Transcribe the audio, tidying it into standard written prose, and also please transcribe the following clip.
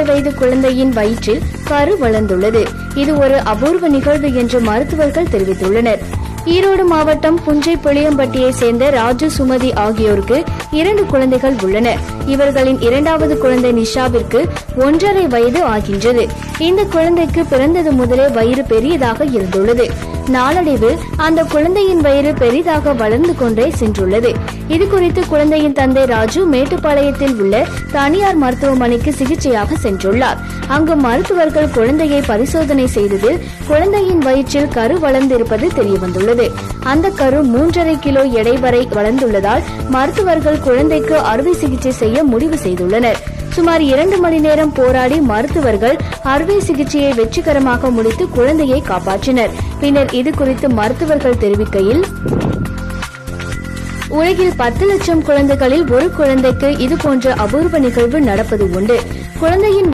வயது குழந்தையின் வயிற்றில் கரு வளர்ந்துள்ளது. இது ஒரு அபூர்வ நிகழ்வு என்று மருத்துவர்கள் தெரிவித்துள்ளனர். ஈரோடு மாவட்டம் புஞ்சை புளியம்பட்டியை சேர்ந்த ராஜு, சுமதி ஆகியோருக்கு 2 குழந்தைகள் உள்ளனர். இவர்களின் 2வது குழந்தை நிஷாவிற்கு 1.5 வயது ஆகின்றது. இந்த குழந்தைக்கு பிறந்தது முதலே வயிறு பெரியதாக இருந்துள்ளது. நாளடைவில் அந்த குழந்தையின் வயிறு பெரிதாக வளர்ந்து கொண்டே சென்றுள்ளது. இதுகுறித்து குழந்தையின் தந்தை ராஜு மேட்டுப்பாளையத்தில் உள்ள தனியார் மருத்துவமனைக்கு சிகிச்சையாக சென்றுள்ளார். அங்கு மருத்துவர்கள் குழந்தையை பரிசோதனை செய்ததில் குழந்தையின் வயிற்றில் கரு வளர்ந்திருப்பது தெரியவந்துள்ளது. அந்த கரு 3.5 கிலோ எடை வரை வளர்ந்துள்ளதால் மருத்துவர்கள் குழந்தைக்கு அறுவை சிகிச்சை செய்ய முடிவு செய்துள்ளனர். சுமார் 2 மணி நேரம் போராடி மருத்துவர்கள் அறுவை சிகிச்சையை வெற்றிகரமாக முடித்து குழந்தையை காப்பாற்றினர். பின்னர் இது குறித்து மருத்துவர்கள் தெரிவிக்கையில், உலகில் 10 லட்சம் குழந்தைகளில் ஒரு குழந்தைக்கு இதுபோன்ற அபூர்வ நிகழ்வு நடப்பது உண்டு. குழந்தையின்